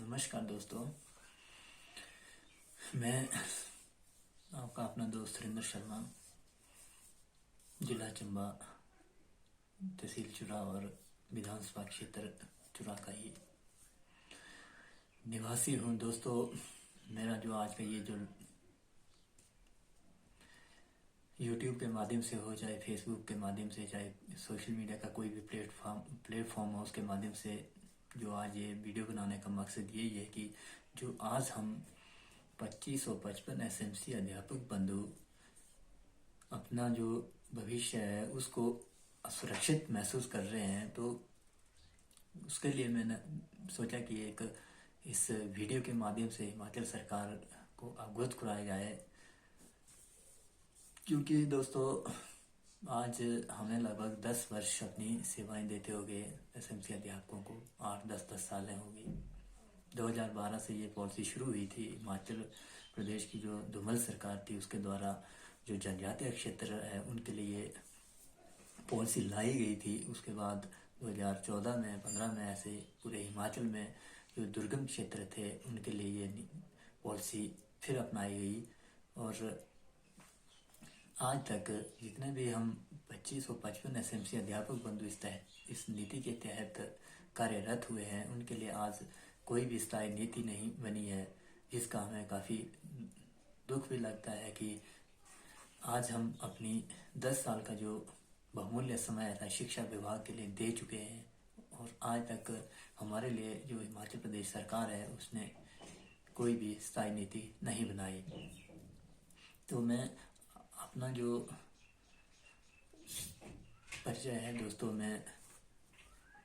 नमस्कार दोस्तों। मैं आपका अपना दोस्त सुरेंद्र शर्मा, जिला चंबा, तहसील चुरा और विधानसभा क्षेत्र चुरा का ही निवासी हूँ। दोस्तों, मेरा जो आज का ये जो यूट्यूब के माध्यम से हो, चाहे फेसबुक के माध्यम से, चाहे सोशल मीडिया का कोई भी प्लेटफॉर्म हो, उसके माध्यम से जो आज ये वीडियो बनाने का मकसद यही है कि जो आज हम 2555 एसएमसी अध्यापक बंधु अपना जो भविष्य है उसको असुरक्षित महसूस कर रहे हैं, तो उसके लिए मैंने सोचा कि एक इस वीडियो के माध्यम से हिमाचल सरकार को अवगत कराया जाए। क्योंकि दोस्तों, आज हमें लगभग 10 वर्ष अपनी सेवाएं देते हो गए एसएमसी अध्यापकों को, 8-10 सालें हो गई। 2012 से ये पॉलिसी शुरू हुई थी। हिमाचल प्रदेश की जो धूमल सरकार थी उसके द्वारा जो जनजातीय क्षेत्र है उनके लिए पॉलिसी लाई गई थी। उसके बाद 2014 में 15 में ऐसे पूरे हिमाचल में जो दुर्गम क्षेत्र थे उनके लिए ये पॉलिसी फिर अपनाई गई। और आज तक जितने भी हम 2555 एसएमसी अध्यापक बंधु इस नीति के तहत कार्यरत हुए हैं, उनके लिए आज कोई भी स्थायी नीति नहीं बनी है, जिसका हमें काफ़ी दुख भी लगता है कि आज हम अपनी 10 साल का जो बहुमूल्य समय था शिक्षा विभाग के लिए दे चुके हैं, और आज तक हमारे लिए जो हिमाचल प्रदेश सरकार है उसने कोई भी स्थायी नीति नहीं बनाई। तो मैं अपना जो परिचय है दोस्तों, मैं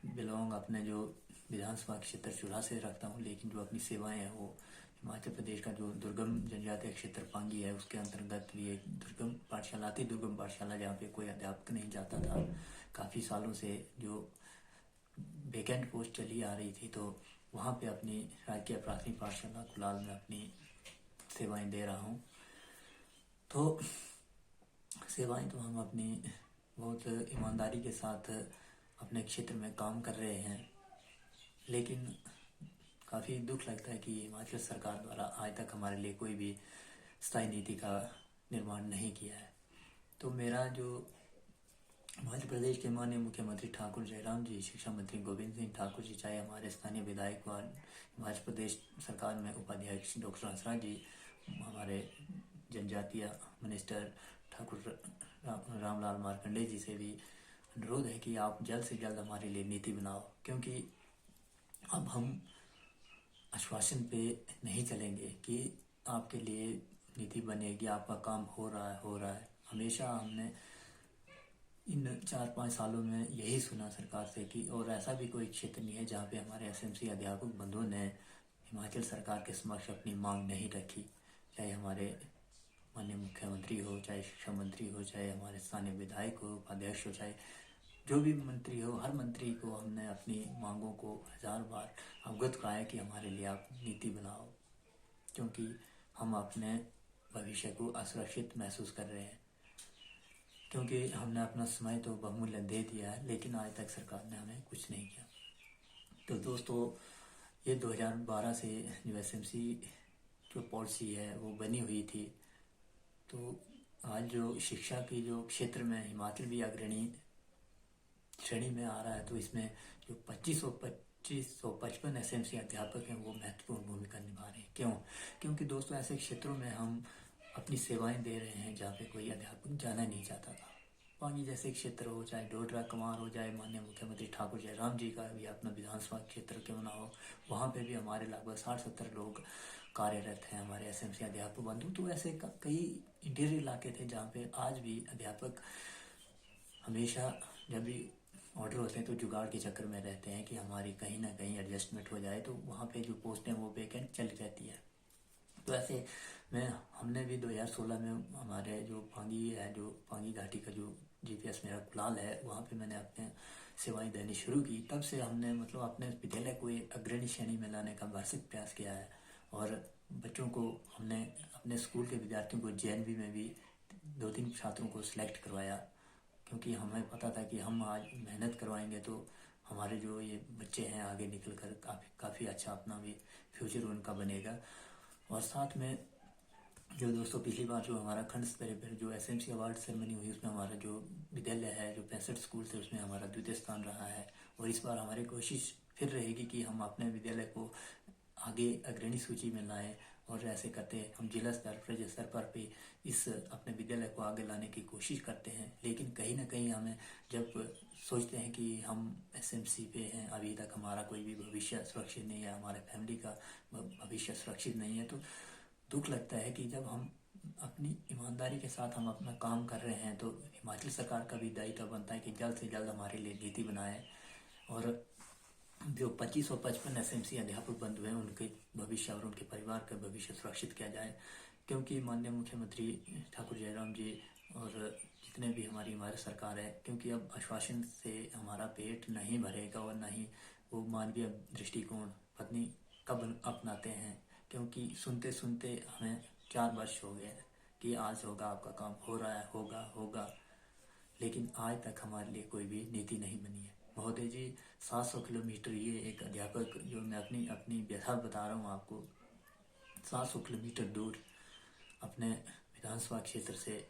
बिलोंग अपने जो विधानसभा क्षेत्र चूल्हा से रखता हूँ, लेकिन जो अपनी सेवाएं हैं वो हिमाचल प्रदेश का जो दुर्गम जनजातीय क्षेत्र पांगी है उसके अंतर्गत भी एक दुर्गम पाठशाला जहाँ पे कोई अध्यापक नहीं जाता था। काफ़ी सालों से जो वेकेंट पोस्ट चली आ रही थी, तो वहाँ पे अपनी राजकीय प्राथमिक पाठशाला कुलाल में अपनी सेवाएं दे रहा हूँ। तो सेवाएं तो हम अपनी बहुत ईमानदारी के साथ अपने क्षेत्र में काम कर रहे हैं, लेकिन काफ़ी दुख लगता है कि हिमाचल सरकार द्वारा आज तक हमारे लिए कोई भी स्थायी नीति का निर्माण नहीं किया है। तो मेरा जो मध्य प्रदेश के माननीय मुख्यमंत्री ठाकुर जयराम जी, शिक्षा मंत्री गोविंद सिंह ठाकुर जी, चाहे हमारे स्थानीय विधायक व हिमाचल प्रदेश सरकार में उपाध्यक्ष डॉक्टर हंसराज जी, हमारे जनजातीय मिनिस्टर ठाकुर रामलाल मार्कंडे जी से भी अनुरोध है कि आप जल्द से जल्द हमारे लिए नीति बनाओ, क्योंकि अब हम आश्वासन पे नहीं चलेंगे कि आपके लिए नीति बनेगी, आपका काम हो रहा है। हमेशा हमने इन 4-5 सालों में यही सुना सरकार से कि और ऐसा भी कोई क्षेत्र नहीं है जहाँ पे हमारे एसएमसी अध्यापक बंधुओं ने हिमाचल सरकार के समक्ष अपनी मांग नहीं रखी। चाहे हमारे माननीय मुख्यमंत्री हो, चाहे शिक्षा मंत्री हो, चाहे हमारे स्थानीय विधायक हो, उपाध्यक्ष हो, चाहे जो भी मंत्री हो, हर मंत्री को हमने अपनी मांगों को 1000 बार अवगत कराया कि हमारे लिए आप नीति बनाओ, क्योंकि हम अपने भविष्य को असुरक्षित महसूस कर रहे हैं। क्योंकि हमने अपना समय तो बहुमूल्य दे दिया है, लेकिन आज तक सरकार ने हमें कुछ नहीं किया। तो दोस्तों, ये 2012 से जो एसएमसी जो पॉलिसी है वो बनी हुई थी, तो आज जो शिक्षा की जो क्षेत्र में हिमाचल भी अग्रणी श्रेणी में आ रहा है, तो इसमें जो 2555 एसएमसी अध्यापक हैं वो महत्वपूर्ण भूमिका निभा रहे हैं। क्यों? क्योंकि दोस्तों, ऐसे क्षेत्रों में हम अपनी सेवाएं दे रहे हैं जहाँ पे कोई अध्यापक जाना नहीं चाहता था। पांगी जैसे क्षेत्र हो, चाहे डोडरा कमार हो, चाहे माननीय मुख्यमंत्री ठाकुर जयराम जी का भी अपना विधानसभा क्षेत्र क्यों ना हो, वहाँ पे भी हमारे लगभग 60-70 लोग कार्यरत हैं, हमारे एसएमसी अध्यापक बंधु। तो ऐसे कई इंटीरियर इलाके थे जहाँ पे आज भी अध्यापक हमेशा जब भी ऑर्डर होते हैं तो जुगाड़ के चक्कर में रहते हैं कि हमारी कहीं ना कहीं एडजस्टमेंट हो जाए, तो वहाँ पे जो पोस्टें वो वेकेंट चली रहती है। तो ऐसे में हमने भी 2016 में हमारे जो पांगी है, जो पांगी घाटी का जो जीपीएस मेरा कुलाल है, वहाँ पे मैंने अपने सेवाएं देनी शुरू की। तब से हमने अपने विद्यालय को एक अग्रणी श्रेणी में लाने का भरसक प्रयास किया है, और बच्चों को हमने अपने स्कूल के विद्यार्थियों को जेएनवी में भी 2-3 छात्रों को सिलेक्ट करवाया, क्योंकि हमें पता था कि हम आज मेहनत करवाएंगे तो हमारे जो ये बच्चे हैं आगे निकल कर काफ़ी अच्छा अपना भी फ्यूचर उनका बनेगा। और साथ में जो दोस्तों पिछली बार जो हमारा खंड स्तर पर जो एसएमसी अवार्ड सेरेमनी हुई उसमें हमारा जो विद्यालय है जो 65 स्कूल थे उसमें हमारा द्वितीय स्थान रहा है। और इस बार हमारी कोशिश फिर रहेगी कि हम अपने विद्यालय को आगे अग्रणी सूची में लाएं और ऐसे करते हम जिला स्तर राज्य स्तर पर भी इस अपने विद्यालय को आगे लाने की कोशिश करते हैं। लेकिन कहीं ना कहीं हमें जब सोचते हैं कि हम एसएमसी पे हैं, अभी तक हमारा कोई भी भविष्य सुरक्षित नहीं है, हमारे फैमिली का भविष्य सुरक्षित नहीं है, तो दुख लगता है कि जब हम अपनी ईमानदारी के साथ हम अपना काम कर रहे हैं तो हिमाचल सरकार का भी दायित्व बनता है कि जल्द से जल्द हमारे लिए नीति बनाए और जो 2555 एसएमसी अध्यापक बंधु हैं उनके भविष्य और उनके परिवार का भविष्य सुरक्षित किया जाए। क्योंकि माननीय मुख्यमंत्री ठाकुर जयराम जी और जितने भी हमारी हमारी सरकार है, क्योंकि अब आश्वासन से हमारा पेट नहीं भरेगा और न ही वो मानवीय दृष्टिकोण पत्नी कब अपनाते हैं। क्योंकि सुनते सुनते हमें 4 वर्ष हो गए कि आज होगा, आपका काम हो रहा है, होगा, लेकिन आज तक हमारे लिए कोई भी नीति नहीं बनी है। महोदय जी 700 किलोमीटर, ये एक अध्यापक जो मैं अपनी व्यथा बता रहा हूँ आपको, 700 किलोमीटर दूर अपने विधानसभा क्षेत्र से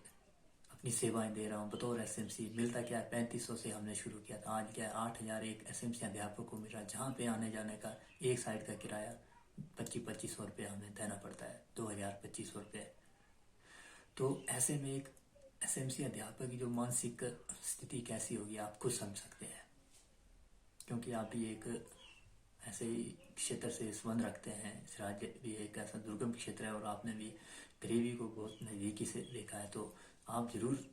अपनी सेवाएं दे रहा हूँ बतौर एसएमसी। मिलता क्या है, 3500 से हमने शुरू किया था, आज क्या है 8000 एक एसएमसी अध्यापक को मिल रहा है, जहाँ पे आने जाने का एक साइड का किराया 2500 रुपये हमें देना पड़ता है, 2025 रुपये। तो ऐसे में एक एसएमसी अध्यापक की जो मानसिक स्थिति कैसी होगी आप खुद समझ सकते हैं। क्योंकि आप भी एक ऐसे ही क्षेत्र से संबंध रखते हैं, इस राज्य भी एक ऐसा दुर्गम क्षेत्र है और आपने भी गरीबी को बहुत नज़दीकी से देखा है, तो आप जरूर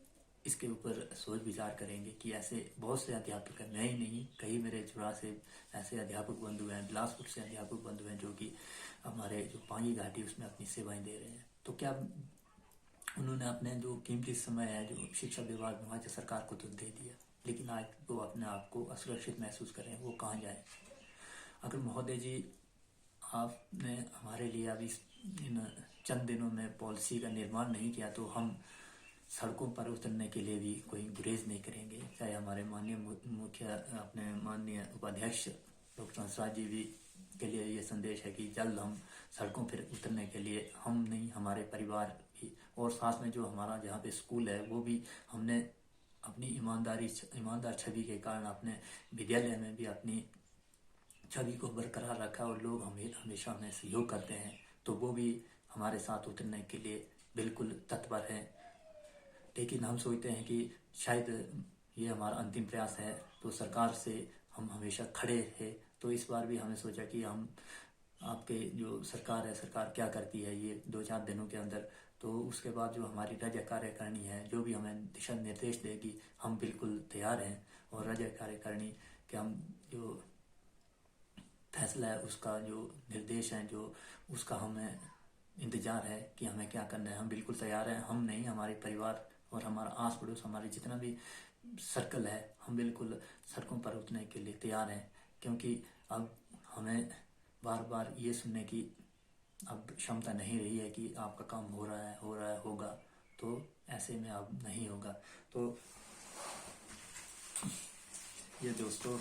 इसके ऊपर सोच विचार करेंगे कि ऐसे बहुत से अध्यापक हैं, मैं ही नहीं, कई मेरे जुड़ा से ऐसे अध्यापक बंधु हैं, बिलासपुर से अध्यापक बंधु हैं जो कि हमारे जो पांगी घाटी उसमें अपनी सेवाएं दे रहे हैं। तो क्या उन्होंने अपने जो कीमती समय है जो शिक्षा विभाग हिमाचल सरकार को तो दे दिया, लेकिन आज वो अपने आप को असुरक्षित महसूस कर रहे हैं, वो कहाँ जाए। अगर महोदय जी आपने हमारे लिए अभी इन चंद दिनों में पॉलिसी का निर्माण नहीं किया तो हम सड़कों पर उतरने के लिए भी कोई गुरेज नहीं करेंगे। चाहे हमारे माननीय उपाध्यक्ष डॉक्टर हंसराज जी भी के लिए ये संदेश है कि जल्द हम सड़कों पर उतरने के लिए, हम नहीं हमारे परिवार भी, और साथ में जो हमारा जहाँ पे स्कूल है वो भी हमने अपनी ईमानदार छवि के कारण अपने विद्यालय में भी अपनी छवि को बरकरार रखा और लोग हमेशा हमें सहयोग करते हैं, तो वो भी हमारे साथ उतरने के लिए बिल्कुल तत्पर है। लेकिन हम सोचते हैं कि शायद ये हमारा अंतिम प्रयास है, तो सरकार से हम हमेशा खड़े थे, तो इस बार भी हमने सोचा कि हम आपके जो सरकार है, सरकार क्या करती है ये 2-4 दिनों के अंदर, तो उसके बाद जो हमारी राज्य कार्यकारिणी है जो भी हमें दिशा निर्देश देगी हम बिल्कुल तैयार हैं। और राज्य कार्यकारिणी के हम जो फैसला है उसका जो निर्देश है जो उसका हमें इंतजार है कि हमें क्या करना है, हम बिल्कुल तैयार हैं। हम नहीं, हमारे परिवार और हमारा आस पड़ोस हमारे जितना भी सर्कल है, हम बिल्कुल सड़कों पर उतरने के लिए तैयार हैं। क्योंकि अब हमें बार बार ये सुनने की अब क्षमता नहीं रही है कि आपका काम हो रहा है, होगा, तो ऐसे में अब नहीं होगा। तो ये दोस्तों,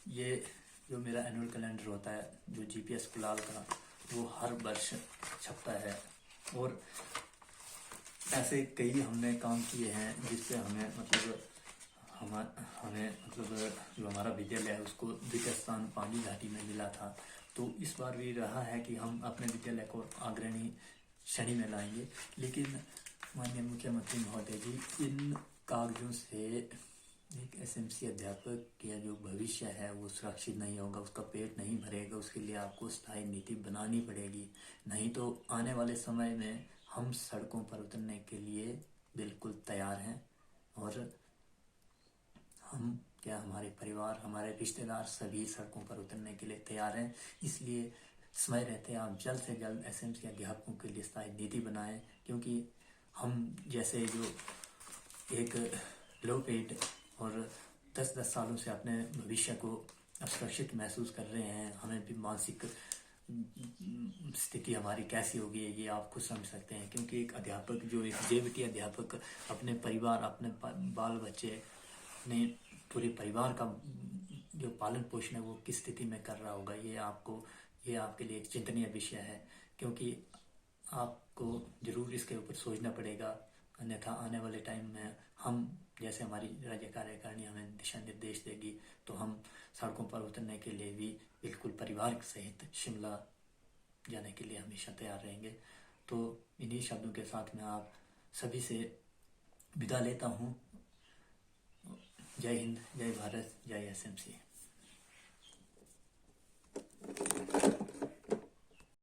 ये जो मेरा एनुअल कैलेंडर होता है जो जीपीएस कुलाल का, वो हर वर्ष छपता है और ऐसे कई हमने काम किए हैं जिससे हमें मतलब जो हमारा विद्यालय है उसको द्वितीय स्थान पांगी घाटी में मिला था। तो इस बार भी रहा है कि हम अपने विद्यालय को अग्रणी श्रेणी में लाएंगे। लेकिन माननीय मुख्यमंत्री महोदय जी, इन कागजों से एक एसएमसी अध्यापक का जो भविष्य है वो सुरक्षित नहीं होगा, उसका पेट नहीं भरेगा, उसके लिए आपको स्थायी नीति बनानी पड़ेगी। नहीं तो आने वाले समय में हम सड़कों पर उतरने के लिए बिल्कुल तैयार हैं और हम क्या, हमारे परिवार, हमारे रिश्तेदार सभी सड़कों पर उतरने के लिए तैयार हैं। इसलिए समय रहते आप जल्द से जल्द एसएमसी अध्यापकों के लिए स्थायी नीति बनाएं। क्योंकि हम जैसे जो एक लो पेड और 10-10 सालों से अपने भविष्य को असुरक्षित महसूस कर रहे हैं, हमें भी मानसिक स्थिति हमारी कैसी होगी ये आप खुद समझ सकते हैं। क्योंकि एक अध्यापक जो एक जेबीटी अध्यापक अपने परिवार, अपने बाल बच्चे ने पूरे परिवार का जो पालन पोषण है वो किस स्थिति में कर रहा होगा, ये आपके लिए एक चिंतनीय विषय है, क्योंकि आपको जरूर इसके ऊपर सोचना पड़ेगा। अन्यथा आने वाले टाइम में हम, जैसे हमारी राज्य कार्यकारिणी हमें दिशा निर्देश देगी, तो हम सड़कों पर उतरने के लिए भी बिल्कुल परिवार सहित शिमला जाने के लिए हमेशा तैयार रहेंगे। तो इन्हीं शब्दों के साथ मैं आप सभी से विदा लेता हूँ। जय हिंद, जय भारत, जय SMC।